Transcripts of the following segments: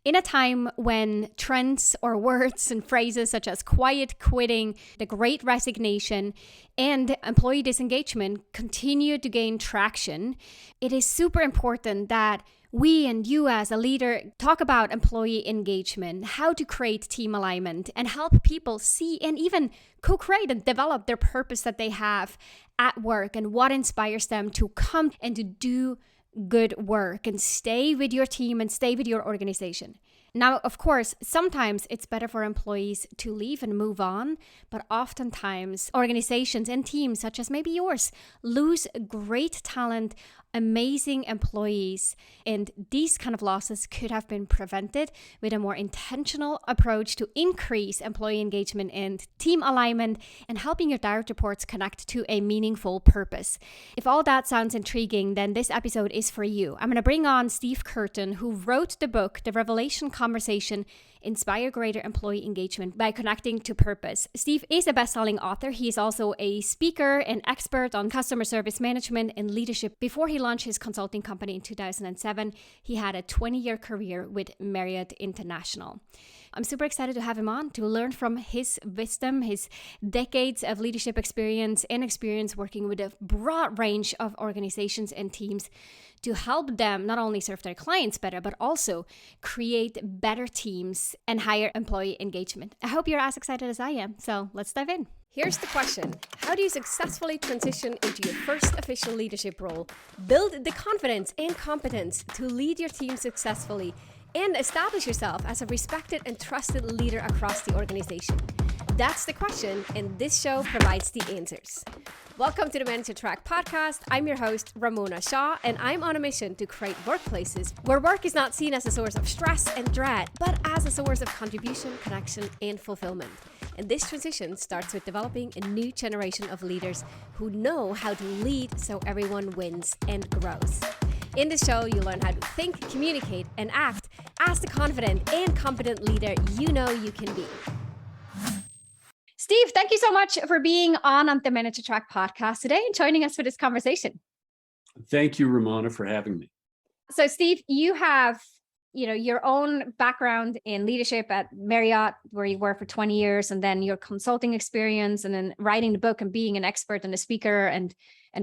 In a time when trends or words and phrases such as quiet quitting, the great resignation, and employee disengagement continue to gain traction, it is super important that we and you as a leader talk about employee engagement, how to create team alignment, and help people see and even co-create and develop their purpose that they have at work and what inspires them to come and to do good work and stay with your team and stay with your organization. Now, of course, sometimes it's better for employees to leave and move on, but oftentimes organizations and teams, such as maybe yours, lose great talent, amazing employees, and these kind of losses could have been prevented with a more intentional approach to increase employee engagement and team alignment and helping your direct reports connect to a meaningful purpose. If all that sounds intriguing, then this episode is for you. I'm going to bring on Steve Curtin, who wrote the book, The Revelation Conversation, Inspire Greater Employee Engagement by Connecting to Purpose. Steve is a best-selling author. He is also a speaker and expert on customer service management and leadership. Before he launched his consulting company in 2007, he had a 20-year career with Marriott International. I'm super excited to have him on to learn from his wisdom, his decades of leadership experience and experience working with a broad range of organizations and teams to help them not only serve their clients better, but also create better teams and higher employee engagement. I hope you're as excited as I am. So let's dive in. Here's the question. How do you successfully transition into your first official leadership role, build the confidence and competence to lead your team successfully, and establish yourself as a respected and trusted leader across the organization? That's the question, and this show provides the answers. Welcome to the Manager Track podcast. I'm your host, Ramona Shaw, and I'm on a mission to create workplaces where work is not seen as a source of stress and dread, but as a source of contribution, connection, and fulfillment. And this transition starts with developing a new generation of leaders who know how to lead so everyone wins and grows. In this show, you learn how to think, communicate, and act as the confident and competent leader you know you can be. Steve, thank you so much for being on the Manager Track podcast today and joining us for this conversation. Thank you, Ramona, for having me. So, Steve, you have, your own background in leadership at Marriott, where you were for 20 years, and then your consulting experience, and then writing the book and being an expert and a speaker and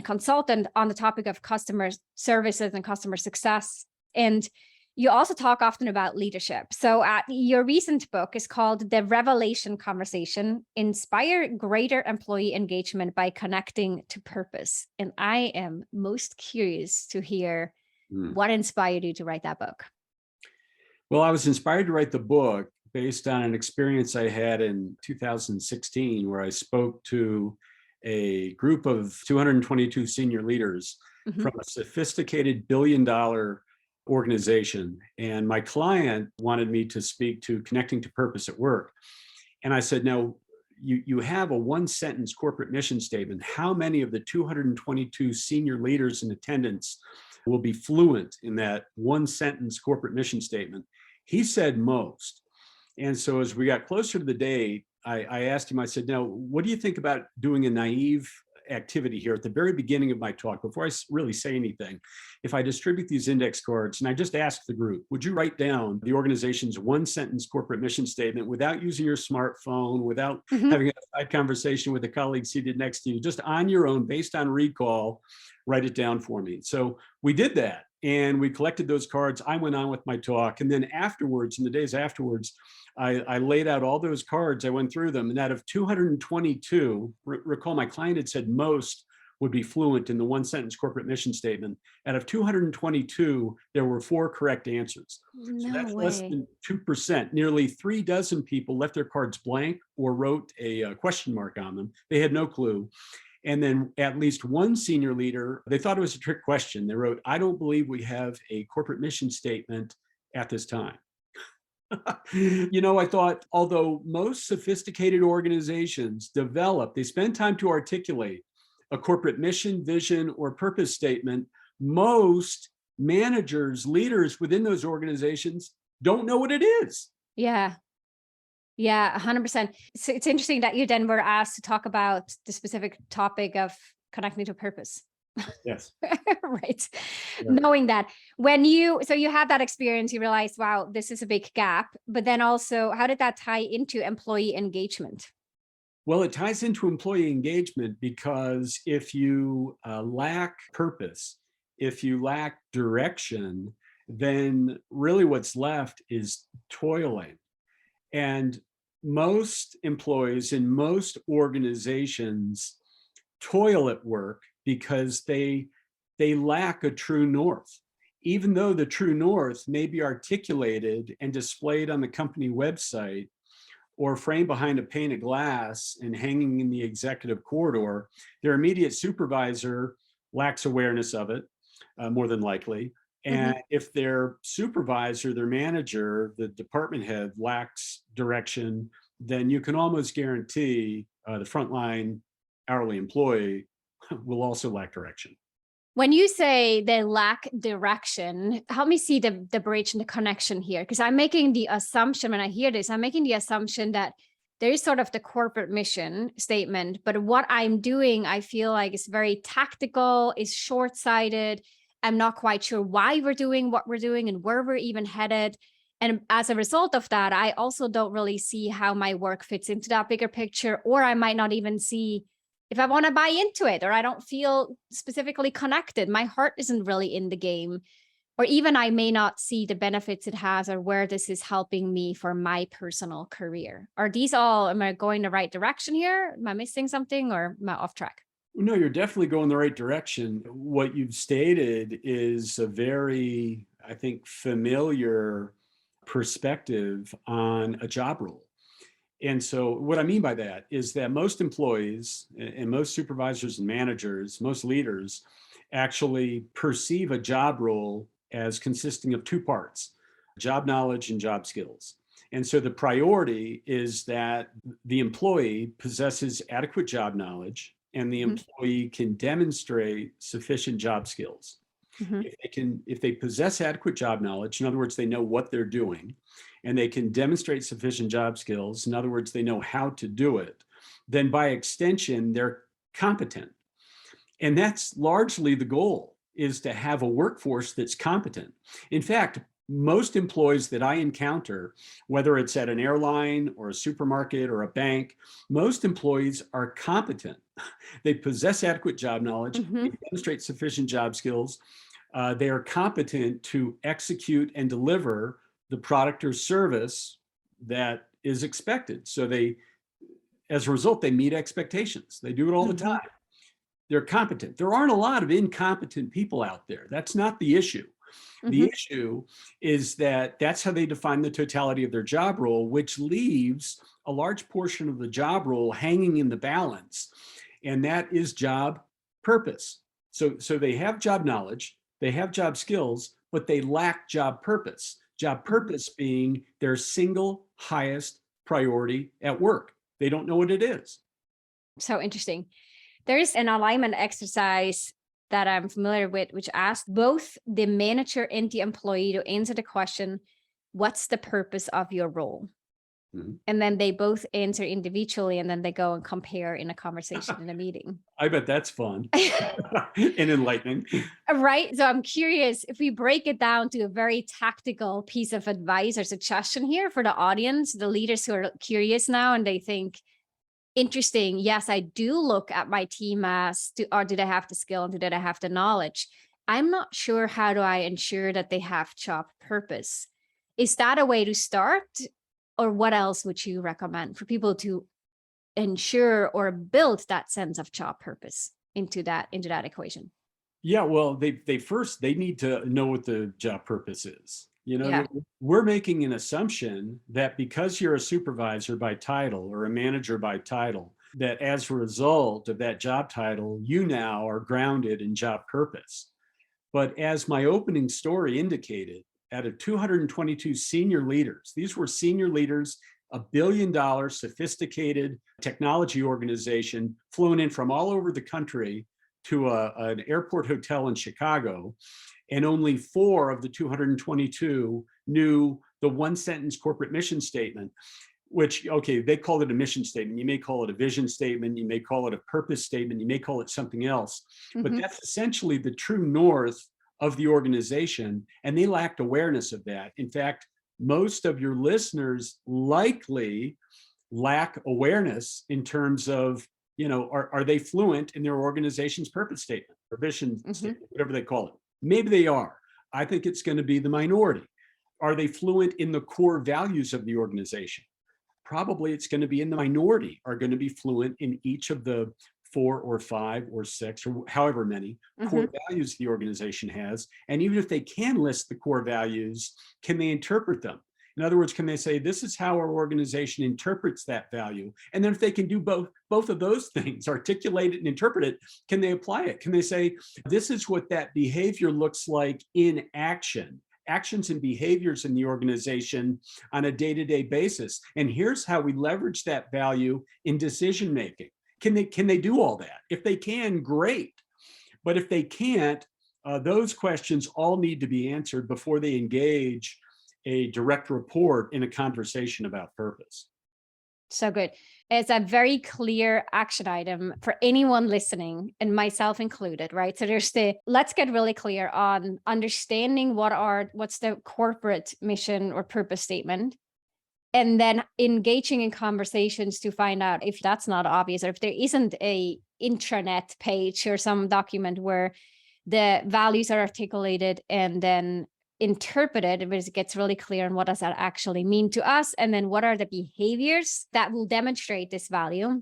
consultant on the topic of customer services and customer success. And you also talk often about leadership. So your recent book is called The Revelation Conversation, Inspire Greater Employee Engagement by Connecting to Purpose. And I am most curious to hear what inspired you to write that book. Well, I was inspired to write the book based on an experience I had in 2016, where I spoke to a group of 222 senior leaders from a sophisticated billion-dollar organization. And my client wanted me to speak to connecting to purpose at work. And I said, now, you have a one-sentence corporate mission statement. How many of the 222 senior leaders in attendance will be fluent in that one-sentence corporate mission statement? He said most. And so as we got closer to the date, I asked him, I said, now, what do you think about doing a naive activity here at the very beginning of my talk, before I really say anything? If I distribute these index cards and I just ask the group, would you write down the organization's one-sentence corporate mission statement without using your smartphone, without having a side conversation with a colleague seated next to you, just on your own, based on recall, write it down for me? So we did that, and we collected those cards. I went on with my talk, and then afterwards, in the days afterwards, I laid out all those cards. I went through them, and out of 222, recall my client had said most would be fluent in the one-sentence corporate mission statement. Out of 222, there were 4 correct answers. So that's less than 2%. Nearly 3 dozen people left their cards blank or wrote a question mark on them. They had no clue. And then at least one senior leader, they thought it was a trick question. They wrote, I don't believe we have a corporate mission statement at this time. I thought, although most sophisticated organizations they spend time to articulate a corporate mission, vision, or purpose statement, most managers, leaders within those organizations don't know what it is. Yeah. Yeah, 100%. So it's interesting that you then were asked to talk about the specific topic of connecting to purpose. Yes. Right. Yeah. Knowing that so you had that experience, you realized, wow, this is a big gap. But then also, how did that tie into employee engagement? Well, it ties into employee engagement because if you lack purpose, if you lack direction, then really what's left is toiling. And most employees in most organizations toil at work because they lack a true north. Even though the true north may be articulated and displayed on the company website or framed behind a pane of glass and hanging in the executive corridor, their immediate supervisor lacks awareness of it, more than likely. And if their supervisor, their manager, the department head lacks direction, then you can almost guarantee the frontline hourly employee will also lack direction. When you say they lack direction, help me see the bridge and the connection here. Because I'm making the assumption when I hear this, I'm making the assumption that there is sort of the corporate mission statement, but what I'm doing, I feel like is very tactical, is short-sighted. I'm not quite sure why we're doing what we're doing and where we're even headed. And as a result of that, I also don't really see how my work fits into that bigger picture, or I might not even see if I want to buy into it, or I don't feel specifically connected. My heart isn't really in the game, or even I may not see the benefits it has or where this is helping me for my personal career. Are these all, am I going the right direction here? Am I missing something or am I off track? No, you're definitely going the right direction. What you've stated is a very, I think, familiar perspective on a job role. And so what I mean by that is that most employees and most supervisors and managers, most leaders actually perceive a job role as consisting of two parts: job knowledge and job skills. And so the priority is that the employee possesses adequate job knowledge and the employee can demonstrate sufficient job skills. Mm-hmm. If they possess adequate job knowledge, in other words, they know what they're doing, and they can demonstrate sufficient job skills, in other words, they know how to do it, then by extension, they're competent. And that's largely the goal, is to have a workforce that's competent. In fact, most employees that I encounter, whether it's at an airline or a supermarket or a bank, most employees are competent. They possess adequate job knowledge, they demonstrate sufficient job skills, they are competent to execute and deliver the product or service that is expected. So as a result, they meet expectations. They do it all the time. They're competent. There aren't a lot of incompetent people out there. That's not the issue. The issue is that that's how they define the totality of their job role, which leaves a large portion of the job role hanging in the balance. And that is job purpose. So they have job knowledge, they have job skills, but they lack job purpose. Job purpose being their single highest priority at work. They don't know what it is. So interesting. There's an alignment exercise that I'm familiar with, which asks both the manager and the employee to answer the question, what's the purpose of your role? And then they both answer individually, and then they go and compare in a conversation in a meeting. I bet that's fun and enlightening. Right. So I'm curious if we break it down to a very tactical piece of advice or suggestion here for the audience, the leaders who are curious now and they think, interesting. Yes, I do look at my team as or do they have the skill and do they have the knowledge? I'm not sure, how do I ensure that they have job purpose? Is that a way to start? Or what else would you recommend for people to ensure or build that sense of job purpose into that equation? Yeah, well, they need to know what the job purpose is. Yeah. We're making an assumption that because you're a supervisor by title or a manager by title, that as a result of that job title, you now are grounded in job purpose. But as my opening story indicated, out of 222 senior leaders, these were senior leaders, a $1 billion sophisticated technology organization flown in from all over the country to an airport hotel in Chicago. And only 4 of the 222 knew the one sentence corporate mission statement. which, okay, they call it a mission statement. You may call it a vision statement. You may call it a purpose statement. You may call it something else. But that's essentially the true north of the organization. And they lacked awareness of that. In fact, most of your listeners likely lack awareness in terms of, are they fluent in their organization's purpose statement or vision statement, whatever they call it? Maybe they are. I think it's going to be the minority. Are they fluent in the core values of the organization? Probably it's going to be in the minority, are going to be fluent in each of the 4 or 5 or 6 or however many core values the organization has. And even if they can list the core values, can they interpret them? In other words, can they say, this is how our organization interprets that value? And then if they can do both of those things, articulate it and interpret it, can they apply it? Can they say, this is what that behavior looks like in action? Actions and behaviors in the organization on a day-to-day basis. And here's how we leverage that value in decision making. Can they do all that? If they can, great. But if they can't, those questions all need to be answered before they engage a direct report in a conversation about purpose. So good. It's a very clear action item for anyone listening, and myself included, right? So let's get really clear on understanding what's the corporate mission or purpose statement, and then engaging in conversations to find out if that's not obvious, or if there isn't a intranet page or some document where the values are articulated and then interpreted, but it gets really clear on what does that actually mean to us, and then what are the behaviors that will demonstrate this value.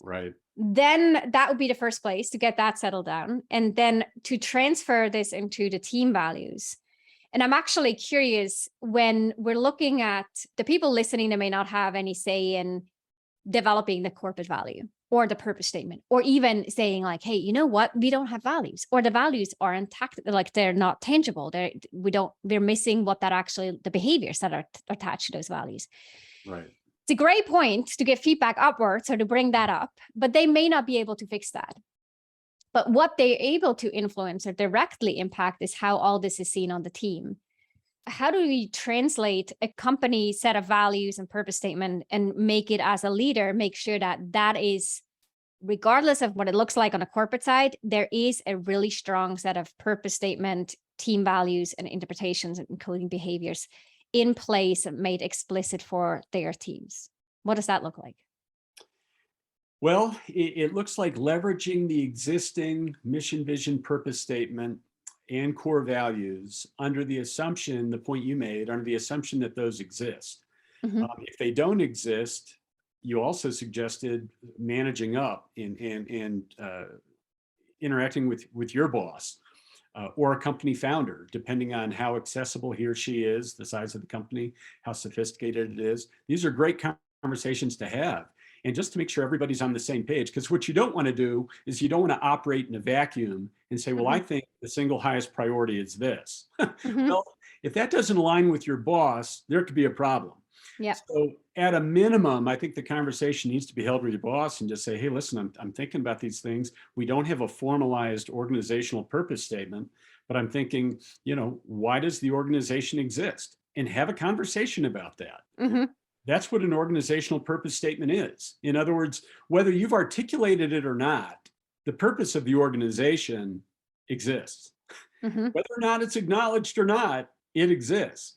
Right. Then that would be the first place to get that settled down, and then to transfer this into the team values. And I'm actually curious, when we're looking at the people listening that may not have any say in developing the corporate value or the purpose statement, or even saying like, hey, you know what, we don't have values, or the values are intact, like they're not tangible. They're missing what that actually, the behaviors that are attached to those values. Right. It's a great point to give feedback upwards or to bring that up, but they may not be able to fix that. But what they're able to influence or directly impact is how all this is seen on the team. How do we translate a company set of values and purpose statement and make it, as a leader, make sure that is, regardless of what it looks like on a corporate side, there is a really strong set of purpose statement, team values, and interpretations, including behaviors, in place and made explicit for their teams? What does that look like? Well, it looks like leveraging the existing mission, vision, purpose statement and core values under the assumption, the point you made, under the assumption that those exist. If they don't exist, you also suggested managing up and interacting with your boss or a company founder, depending on how accessible he or she is, the size of the company, how sophisticated it is. These are great conversations to have. And just to make sure everybody's on the same page, because what you don't want to do is you don't want to operate in a vacuum and say, well, I think the single highest priority is this. Well, if that doesn't align with your boss, there could be a problem. Yeah. So at a minimum, I think the conversation needs to be held with your boss and just say, hey, listen, I'm thinking about these things. We don't have a formalized organizational purpose statement, but I'm thinking, why does the organization exist? And have a conversation about that. That's what an organizational purpose statement is. In other words, whether you've articulated it or not, the purpose of the organization exists. Whether or not it's acknowledged or not, it exists.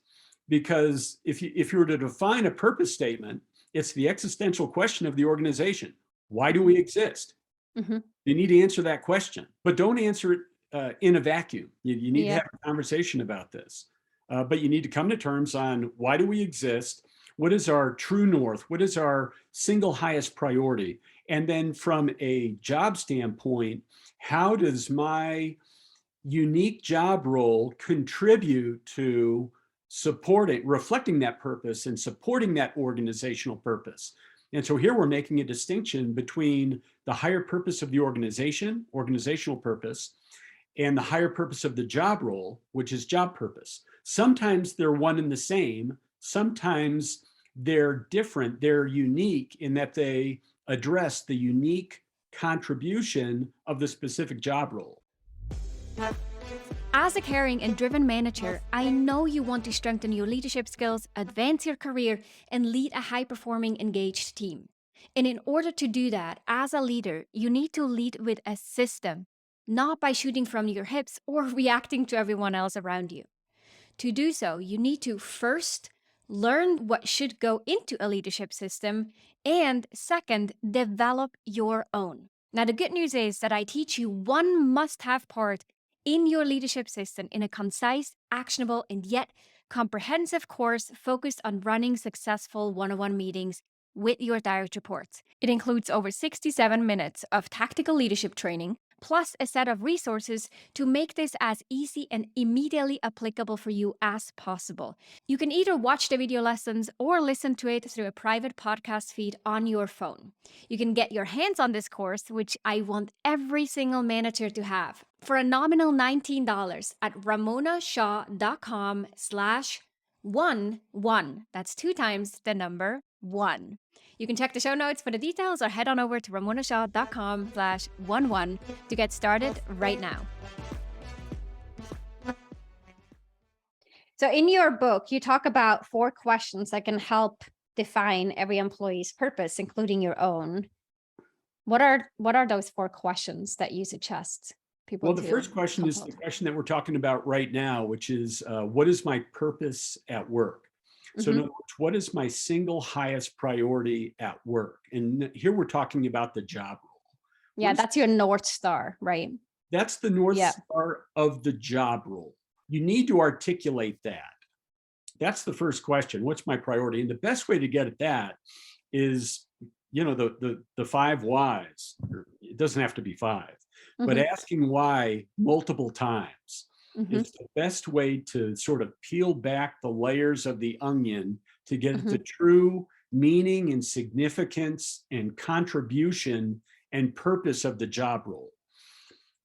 Because if you were to define a purpose statement, it's the existential question of the organization. Why do we exist? You need to answer that question, but don't answer it in a vacuum. You need to have a conversation about this. But you need to come to terms on, why do we exist? What is our true north? What is our single highest priority? And then from a job standpoint, how does my unique job role contribute to reflecting that purpose and supporting that organizational purpose? And so here we're making a distinction between the higher purpose of the organizational purpose, and the higher purpose of the job role, which is job purpose. Sometimes they're one and the same. Sometimes they're different. They're unique in that they address the unique contribution of the specific job role. As a caring and driven manager, I know you want to strengthen your leadership skills, advance your career, and lead a high-performing, engaged team. And in order to do that, as a leader, you need to lead with a system, not by shooting from your hips or reacting to everyone else around you. To do so, you need to first learn what should go into a leadership system, and second, develop your own. Now, the good news is that I teach you one must-have part in your leadership system in a concise, actionable, and yet comprehensive course focused on running successful one-on-one meetings with your direct reports. It includes over 67 minutes of tactical leadership training, plus a set of resources to make this as easy and immediately applicable for you as possible. You can either watch the video lessons or listen to it through a private podcast feed on your phone. You can get your hands on this course, which I want every single manager to have, for a nominal $19 at ramonashaw.com/11. That's 2 times the number 1. You can check the show notes for the details or head on over to ramonashaw.com/11 to get started right now. So in your book, you talk about 4 questions that can help define every employee's purpose, including your own. What are those 4 questions that you suggest people Well, the to first question is the question that we're talking about right now, which is, what is my purpose at work? So in other words, what is my single highest priority at work? And here we're talking about the job role. Yeah, that's your North Star, right? That's the North Star of the job role. You need to articulate that. That's the first question. What's my priority? And the best way to get at that is, the 5 whys. It doesn't have to be 5, but asking why multiple times is the best way to sort of peel back the layers of the onion to get at the true meaning and significance and contribution and purpose of the job role.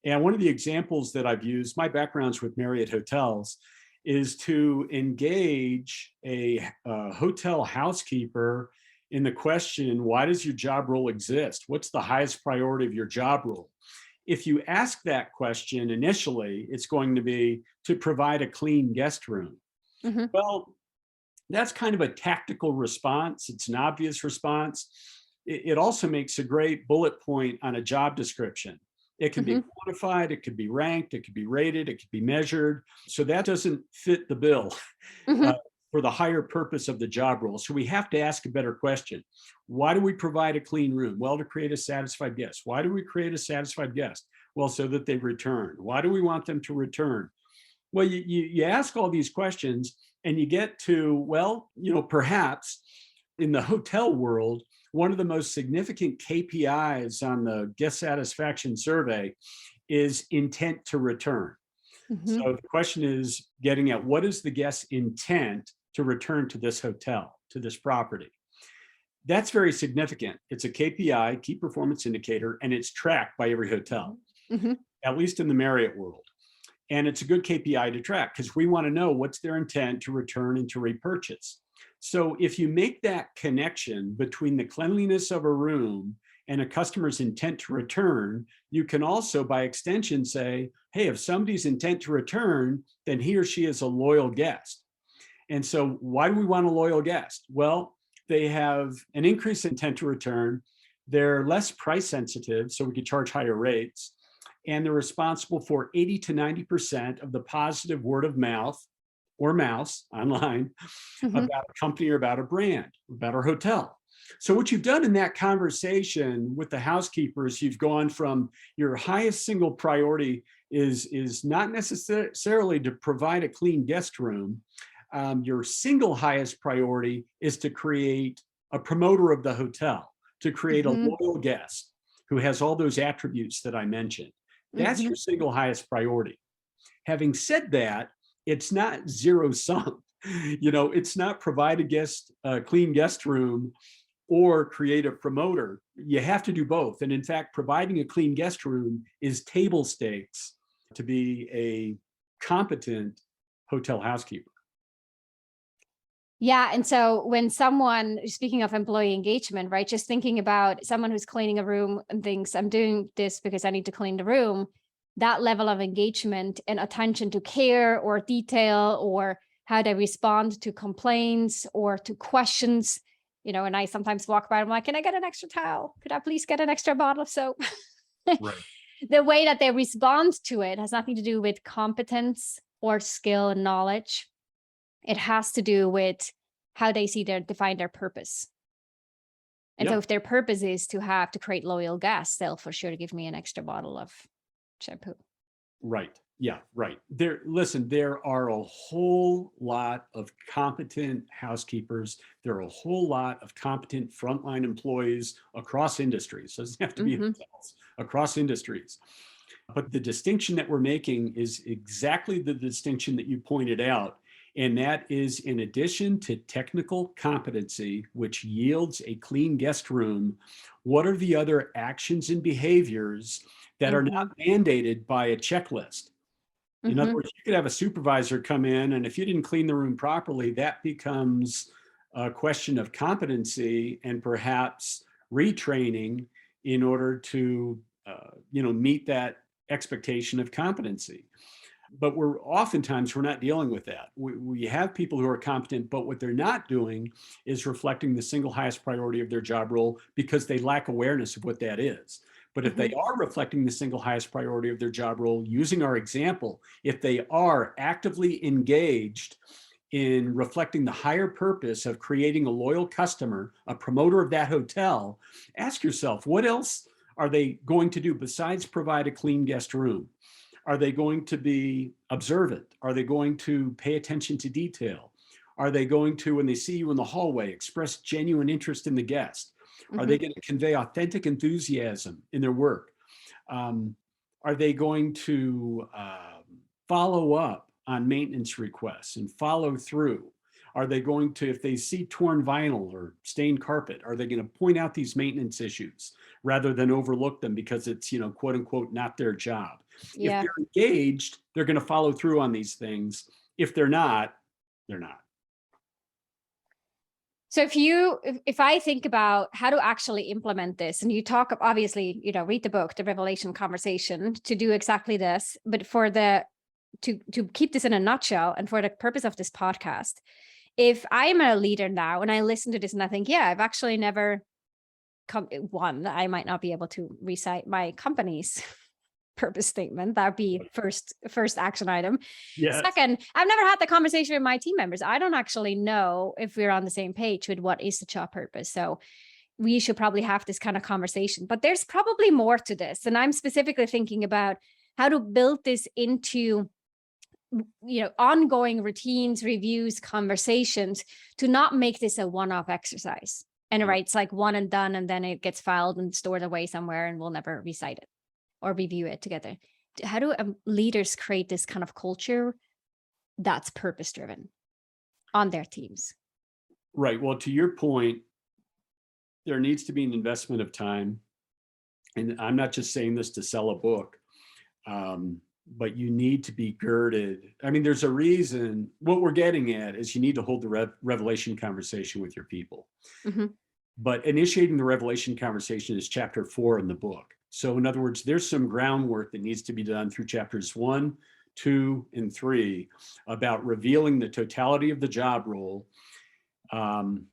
And one of the examples that I've used, my background's with Marriott Hotels, is to engage a hotel housekeeper in the question, why does your job role exist? What's the highest priority of your job role? If you ask that question initially, it's going to be to provide a clean guest room. Well, that's kind of a tactical response. It's an obvious response. It also makes a great bullet point on a job description. It can be quantified, it could be ranked, it could be rated, it could be measured. So that doesn't fit the bill for the higher purpose of the job role. So we have to ask a better question. Why do we provide a clean room? Well, to create a satisfied guest. Why do we create a satisfied guest? Well, so that they return. Why do we want them to return? Well, you ask all these questions and you get to, well, perhaps in the hotel world, one of the most significant KPIs on the guest satisfaction survey is intent to return. So the question is getting at, what is the guest's intent to return to this hotel, to this property? That's very significant. It's a KPI, key performance indicator, and it's tracked by every hotel, at least in the Marriott world. And it's a good KPI to track because we want to know what's their intent to return and to repurchase. So if you make that connection between the cleanliness of a room and a customer's intent to return, you can also, by extension, say, hey, if somebody's intent to return, then he or she is a loyal guest. And so why do we want a loyal guest? Well, they have an increased intent to return. They're less price sensitive, so we could charge higher rates. And they're responsible for 80 to 90% of the positive word of mouth or mouse online about a company or about a brand, about our hotel. So what you've done in that conversation with the housekeepers, you've gone from your highest single priority is not necessarily to provide a clean guest room. Your single highest priority is to create a promoter of the hotel, to create a loyal guest who has all those attributes that I mentioned. That's your single highest priority. Having said that, it's not zero sum. It's not provide a clean guest room or create a promoter. You have to do both. And in fact, providing a clean guest room is table stakes to be a competent hotel housekeeper. Yeah. And so when someone, speaking of employee engagement, right, just thinking about someone who's cleaning a room and thinks, I'm doing this because I need to clean the room, that level of engagement and attention to care or detail, or how they respond to complaints or to questions. And I sometimes walk by, I'm like, can I get an extra towel? Could I please get an extra bottle of soap? Right. The way that they respond to it has nothing to do with competence or skill and knowledge. It has to do with how they define their purpose. And so if their purpose is to create loyal guests, they'll for sure give me an extra bottle of shampoo. Right. Yeah, right. There are a whole lot of competent housekeepers. There are a whole lot of competent frontline employees across industries. So it doesn't have to be hotels, across industries. But the distinction that we're making is exactly the distinction that you pointed out. And that is, in addition to technical competency, which yields a clean guest room, what are the other actions and behaviors that are not mandated by a checklist? In other words, you could have a supervisor come in, and if you didn't clean the room properly, that becomes a question of competency and perhaps retraining in order to meet that expectation of competency. But oftentimes we're not dealing with that. We have people who are competent, but what they're not doing is reflecting the single highest priority of their job role because they lack awareness of what that is. But if they are reflecting the single highest priority of their job role, using our example, if they are actively engaged in reflecting the higher purpose of creating a loyal customer, a promoter of that hotel, ask yourself, what else are they going to do besides provide a clean guest room? Are they going to be observant? Are they going to pay attention to detail? Are they going to, when they see you in the hallway, express genuine interest in the guest? Are they going to convey authentic enthusiasm in their work? Are they going to follow up on maintenance requests and follow through? Are they going to, if they see torn vinyl or stained carpet, are they going to point out these maintenance issues rather than overlook them because it's, quote unquote, not their job? Yeah. If they're engaged, they're going to follow through on these things. If they're not, they're not. So if I think about how to actually implement this, and you talk, obviously, read the book, The Revelation Conversation, to do exactly this, but to keep this in a nutshell, and for the purpose of this podcast, if I'm a leader now and I listen to this and I think, yeah, I've actually never I might not be able to recite my company's purpose statement. That'd be first action item. Yes. Second, I've never had the conversation with my team members. I don't actually know if we're on the same page with what is the job purpose. So we should probably have this kind of conversation, but there's probably more to this. And I'm specifically thinking about how to build this into ongoing routines, reviews, conversations, to not make this a one-off exercise. And it's like one and done, and then it gets filed and stored away somewhere and we'll never recite it or review it together. How do leaders create this kind of culture that's purpose-driven on their teams? Right. Well, to your point, there needs to be an investment of time. And I'm not just saying this to sell a book, but you need to be girded. I mean, there's a reason. What we're getting at is you need to hold the revelation conversation with your people. But initiating the revelation conversation is chapter 4 in the book. So in other words, there's some groundwork that needs to be done through chapters 1, 2, and 3 about revealing the totality of the job role. Comment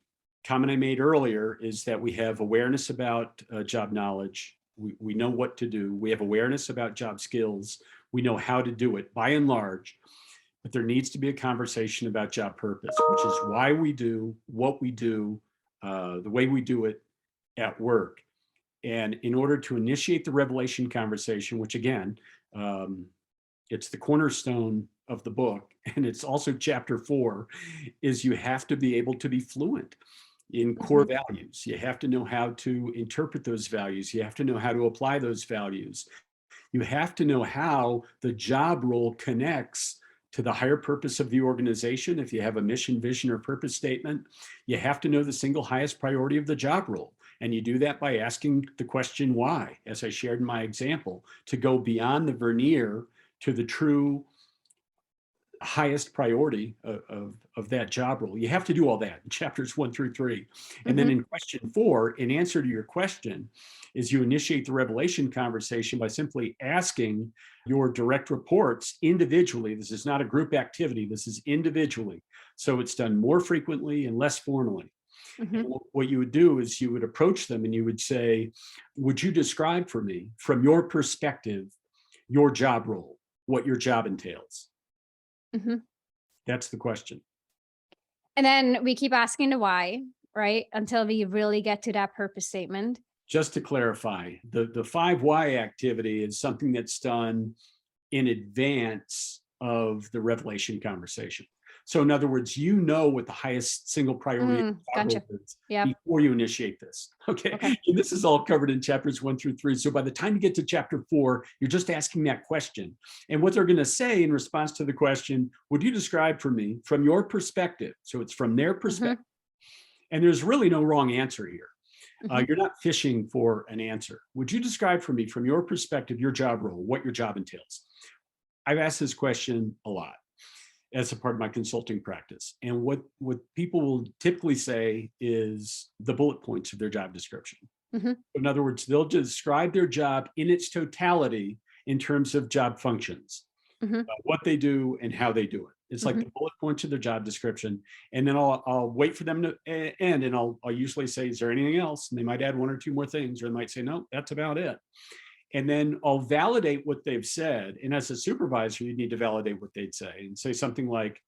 I made earlier is that we have awareness about job knowledge. We know what to do. We have awareness about job skills. We know how to do it by and large, but there needs to be a conversation about job purpose, which is why we do what we do, the way we do it at work. And in order to initiate the revelation conversation, which again, it's the cornerstone of the book, and it's also chapter 4, is you have to be able to be fluent in core values. You have to know how to interpret those values. You have to know how to apply those values. You have to know how the job role connects to the higher purpose of the organization. If you have a mission, vision, or purpose statement, you have to know the single highest priority of the job role. And you do that by asking the question why, as I shared in my example, to go beyond the veneer to the true highest priority of that job role. You have to do all that in chapters 1 through 3. And then Mm-hmm. in question 4, in answer to your question, is you initiate the revelation conversation by simply asking your direct reports individually. This is not a group activity, this is individually. So it's done more frequently and less formally. Mm-hmm. And what you would do is you would approach them and you would say, would you describe for me, from your perspective, your job role, what your job entails? Mm-hmm. That's the question. And then we keep asking the why, right? Until we really get to that purpose statement. Just to clarify, the 5 why activity is something that's done in advance of the revelation conversation. So in other words, you know what the highest single priority Gotcha. is Yep. before you initiate this. Okay. Okay. And this is all covered in chapters 1 through 3. So by the time you get to chapter 4, you're just asking that question. And what they're going to say in response to the question, would you describe for me from your perspective? So it's from their perspective. And there's really no wrong answer here. You're not fishing for an answer. Would you describe for me, from your perspective, your job role, what your job entails? I've asked this question a lot as a part of my consulting practice. And what people will typically say is the bullet points of their job description. In other words, they'll describe their job in its totality in terms of job functions, what they do and how they do it. It's like the bullet points of their job description. And then I'll wait for them to end, and I'll usually say, is there anything else? And they might add 1 or 2 more things, or they might say, no, that's about it. And then I'll validate what they've said. And as a supervisor, you need to validate what they'd say and say something like,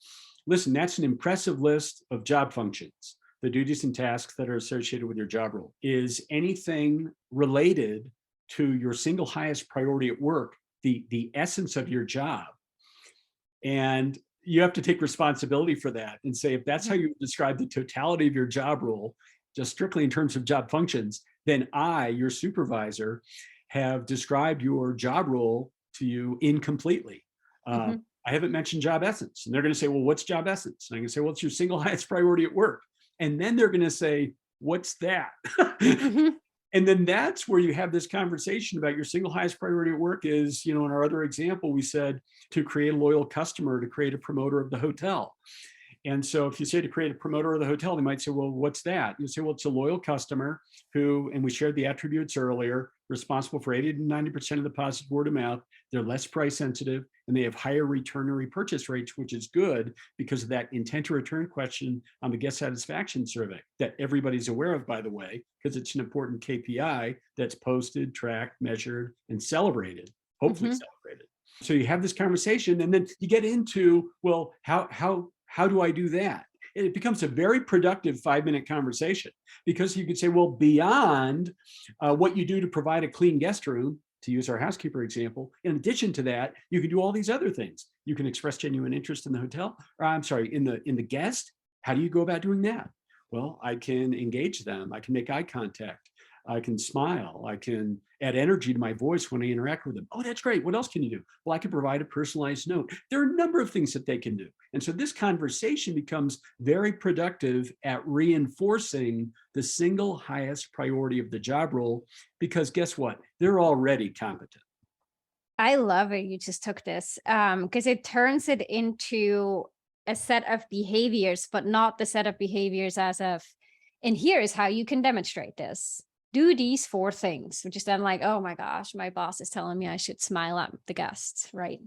listen, that's an impressive list of job functions, the duties and tasks that are associated with your job role. Is anything related to your single highest priority at work, the essence of your job? And you have to take responsibility for that and say, if that's how you describe the totality of your job role, just strictly in terms of job functions, then I, your supervisor, have described your job role to you incompletely. I haven't mentioned job essence. And they're going to say, well, what's job essence? And I'm going to say, well, it's your single highest priority at work. And then they're going to say, what's that? And then that's where you have this conversation about your single highest priority at work is, in our other example, we said to create a loyal customer, to create a promoter of the hotel. And so if you say to create a promoter of the hotel, they might say, well, what's that? You say, well, it's a loyal customer who, and we shared the attributes earlier, responsible for 80 to 90% of the positive word of mouth. They're less price sensitive and they have higher return or repurchase rates, which is good because of that intent to return question on the guest satisfaction survey that everybody's aware of, by the way, because it's an important KPI that's posted, tracked, measured, and celebrated, hopefully celebrated. So you have this conversation and then you get into, well, how do I do that? It becomes a very productive 5-minute conversation because you could say, well, beyond what you do to provide a clean guest room, to use our housekeeper example, in addition to that, you can do all these other things. You can express genuine interest in the hotel, or I'm sorry, in the guest. How do you go about doing that? Well, I can engage them. I can make eye contact. I can smile. I can add energy to my voice when I interact with them. Oh, that's great. What else can you do? Well, I can provide a personalized note. There are a number of things that they can do. And so this conversation becomes very productive at reinforcing the single highest priority of the job role, because guess what? They're already competent. I love it. You just took this because it turns it into a set of behaviors, but not the set of behaviors as of, and here is how you can demonstrate this. Do these 4 things, which is then like, oh my gosh, my boss is telling me I should smile at the guests, right?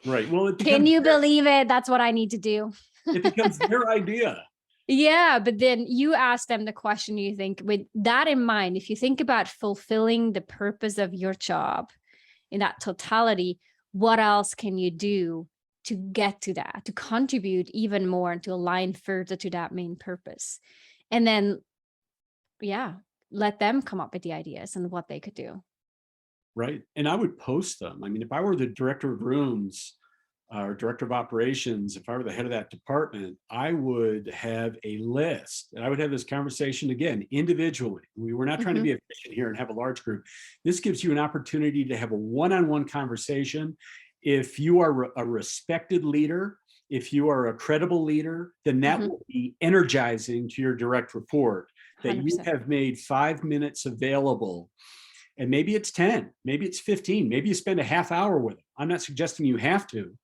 Right. Well, Can you believe it? That's what I need to do. It becomes their idea. Yeah, but then you ask them the question, you think, with that in mind, if you think about fulfilling the purpose of your job in that totality, what else can you do to get to that, to contribute even more and to align further to that main purpose? And then let them come up with the ideas and what they could do. Right. And I would post them. I mean, if I were the director of rooms or director of operations, if I were the head of that department, I would have a list. And I would have this conversation again, individually. We're not trying to be efficient here and have a large group. This gives you an opportunity to have a one-on-one conversation. If you are a respected leader, if you are a credible leader, then that will be energizing to your direct report. That 100%. you have made 5 minutes available. And maybe it's 10, maybe it's 15, maybe you spend a half hour with them. I'm not suggesting you have to,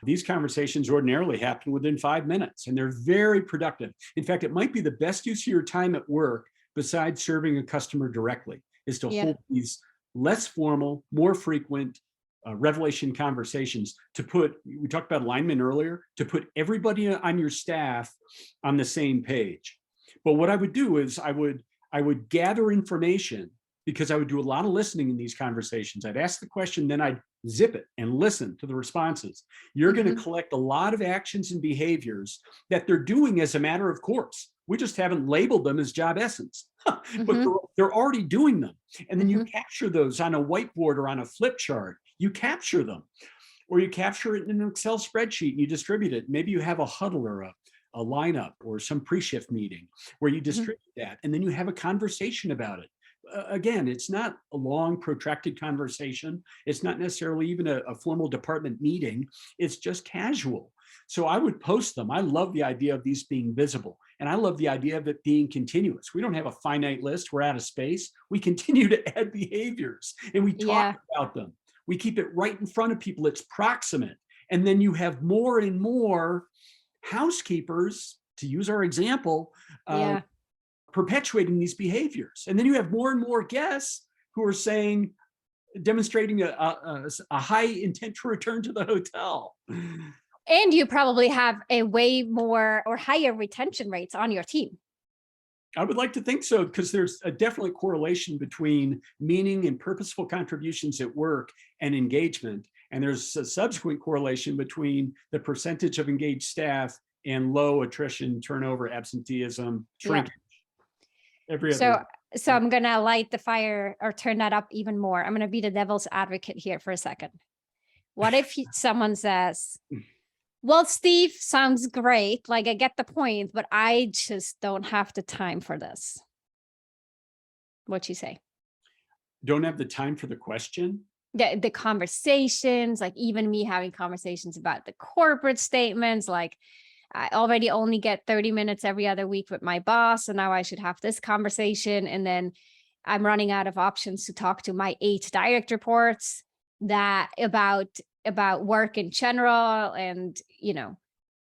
These conversations ordinarily happen within 5 minutes, and they're very productive. In fact, it might be the best use of your time at work, besides serving a customer directly, is to Yeah. hold these less formal, more frequent revelation conversations. We talked about alignment earlier, to put everybody on your staff on the same page. But what I would do is I would gather information, because I would do a lot of listening in these conversations. I'd ask the question, then I'd zip it and listen to the responses. You're going to collect a lot of actions and behaviors that they're doing as a matter of course. We just haven't labeled them as job essence, but they're already doing them. And then you capture those on a whiteboard or on a flip chart. You capture them, or you capture it in an Excel spreadsheet and you distribute it. Maybe you have a huddle or a lineup or some pre-shift meeting where you distribute that, and then you have a conversation about it. Again, it's not a long, protracted conversation. It's not necessarily even a formal department meeting. It's just casual. So I would post them. I love the idea of these being visible. And I love the idea of it being continuous. We don't have a finite list. We're out of space. We continue to add behaviors and we talk about them. We keep it right in front of people. It's proximate. And then you have more and more housekeepers, to use our example, perpetuating these behaviors. And then you have more and more guests who are demonstrating a high intent to return to the hotel. And you probably have a way more or higher retention rates on your team. I would like to think so, because there's a definite correlation between meaning and purposeful contributions at work and engagement. And there's a subsequent correlation between the percentage of engaged staff and low attrition, turnover, absenteeism, shrinkage. So I'm going to light the fire or turn that up even more. I'm going to be the devil's advocate here for a second. What if someone says, well, Steve, sounds great. Like, I get the point, but I just don't have the time for this. What'd you say? Don't have the time for the question? The conversations, like even me having conversations about the corporate statements, like I already only get 30 minutes every other week with my boss. And now I should have this conversation. And then I'm running out of options to talk to my 8 direct reports about work in general, and,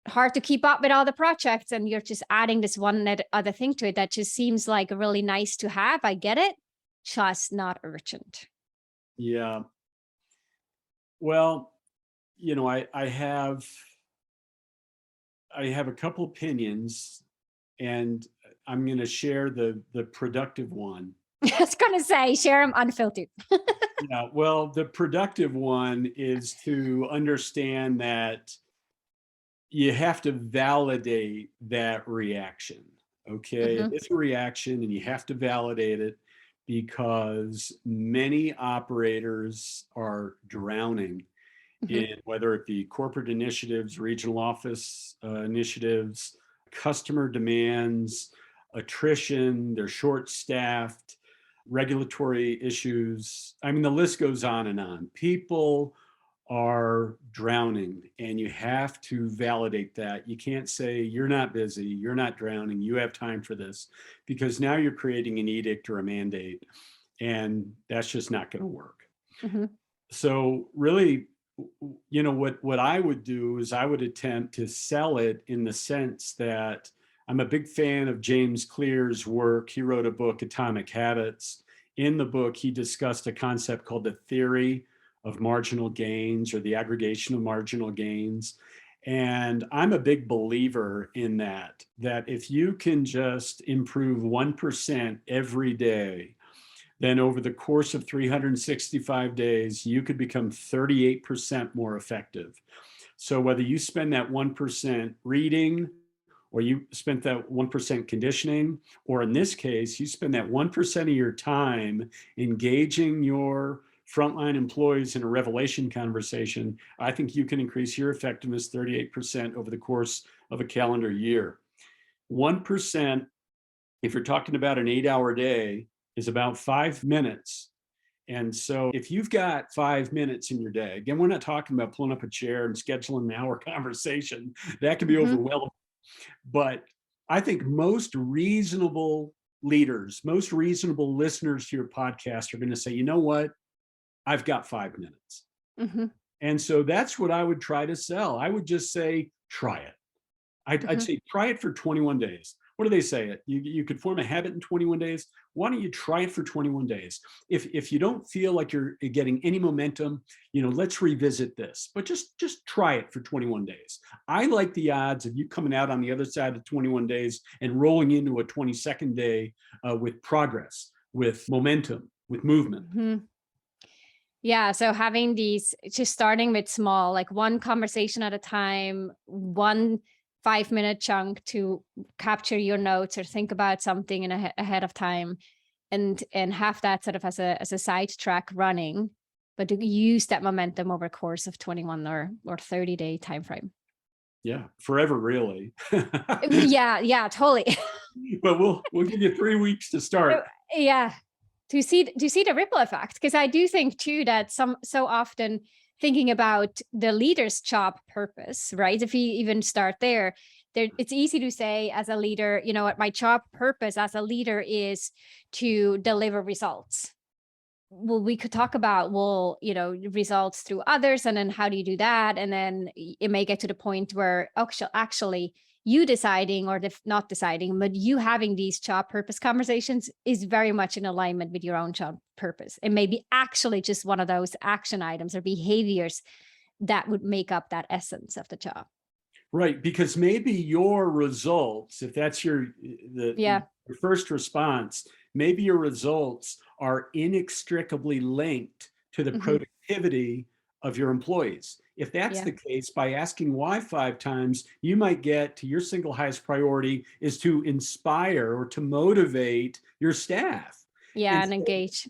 hard to keep up with all the projects. And you're just adding this one other thing to it that just seems like really nice to have. I get it, just not urgent. Yeah. Well, I have a couple opinions, and I'm going to share the productive one. I was going to say, share them unfiltered. Yeah, well, the productive one is to understand that you have to validate that reaction. Okay, it's a reaction, and you have to validate it, because many operators are drowning in, whether it be corporate initiatives, regional office initiatives, customer demands, attrition, they're short-staffed, regulatory issues. I mean, the list goes on and on. People are drowning, and you have to validate that. You can't say, you're not busy, you're not drowning, you have time for this, because now you're creating an edict or a mandate, and that's just not going to work. So really, what I would do is I would attempt to sell it in the sense that I'm a big fan of James Clear's work. He wrote a book, Atomic Habits. In the book, he discussed a concept called the theory of marginal gains, or the aggregation of marginal gains. And I'm a big believer in that if you can just improve 1% every day, then over the course of 365 days, you could become 38% more effective. So whether you spend that 1% reading, or you spent that 1% conditioning, or in this case, you spend that 1% of your time engaging your frontline employees in a revelation conversation, I think you can increase your effectiveness 38% over the course of a calendar year. 1%, if you're talking about an 8-hour day, is about 5 minutes. And so if you've got 5 minutes in your day, again, we're not talking about pulling up a chair and scheduling an hour conversation. That can be overwhelming. But I think most reasonable leaders, most reasonable listeners to your podcast are going to say, you know what? I've got 5 minutes. And so that's what I would try to sell. I would just say, try it. I'd say try it for 21 days. What do they say? You could form a habit in 21 days. Why don't you try it for 21 days? If you don't feel like you're getting any momentum, let's revisit this. But just try it for 21 days. I like the odds of you coming out on the other side of 21 days and rolling into a 22nd day with progress, with momentum, with movement. Mm-hmm. Yeah. So having these, just starting with small, like one conversation at a time, one 5-minute chunk to capture your notes or think about something ahead of time, and have that sort of as a side track running, but to use that momentum over a course of 21 or 30-day time frame. Yeah, forever, really. Yeah, totally. But we'll give you 3 weeks to start. Yeah. To see the ripple effect, because I do think too that so often thinking about the leader's job purpose, right? If you even start there, it's easy to say as a leader, what my job purpose as a leader is to deliver results. Well, we could talk about, results through others, and then how do you do that? And then it may get to the point where actually you deciding or not deciding, but you having these job purpose conversations is very much in alignment with your own job purpose. It may be actually just one of those action items or behaviors that would make up that essence of the job. Right, because maybe your results, if that's your first response, maybe your results are inextricably linked to the productivity of your employees. If that's the case, by asking why 5 times, you might get to your single highest priority is to inspire or to motivate your staff. Yeah, and engage.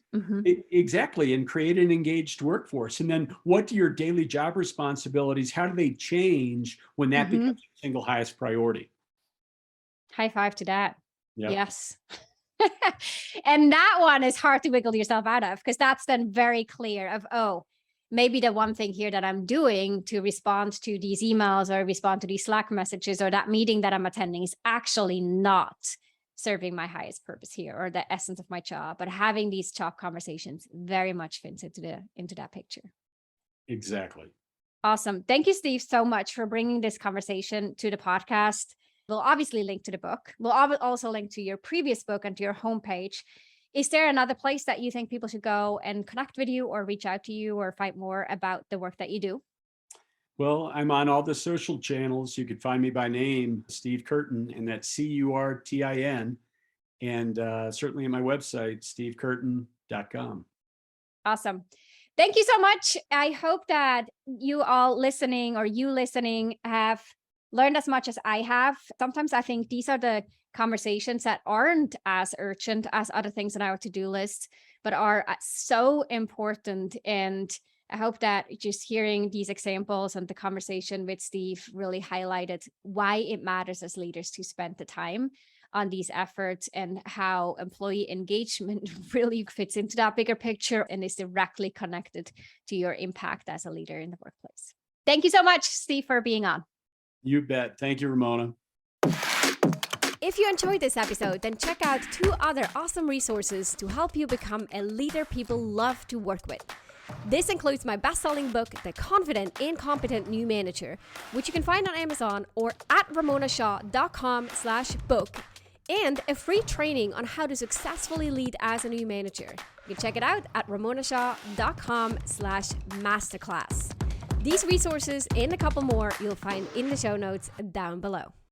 Exactly, and create an engaged workforce. And then what do your daily job responsibilities, how do they change when that becomes your single highest priority? High five to that. Yep. Yes. And that one is hard to wiggle yourself out of, because that's then very clear of, maybe the one thing here that I'm doing to respond to these emails or respond to these Slack messages or that meeting that I'm attending is actually not serving my highest purpose here or the essence of my job. But having these job conversations very much fits into that picture. Exactly. Awesome. Thank you, Steve, so much for bringing this conversation to the podcast. We'll obviously link to the book. We'll also link to your previous book and to your homepage. Is there another place that you think people should go and connect with you or reach out to you or find more about the work that you do? Well, I'm on all the social channels. You can find me by name, Steve Curtin, and that's Curtin, and certainly on my website, stevecurtin.com. Awesome. Thank you so much. I hope that you listening have learned as much as I have. Sometimes I think these are the conversations that aren't as urgent as other things on our to-do list, but are so important. And I hope that just hearing these examples and the conversation with Steve really highlighted why it matters as leaders to spend the time on these efforts and how employee engagement really fits into that bigger picture and is directly connected to your impact as a leader in the workplace. Thank you so much, Steve, for being on. You bet. Thank you, Ramona. If you enjoyed this episode, then check out 2 other awesome resources to help you become a leader people love to work with. This includes my best-selling book, The Confident and Competent New Manager, which you can find on Amazon or at ramonashaw.com/book, and a free training on how to successfully lead as a new manager. You can check it out at ramonashaw.com/masterclass. These resources and a couple more you'll find in the show notes down below.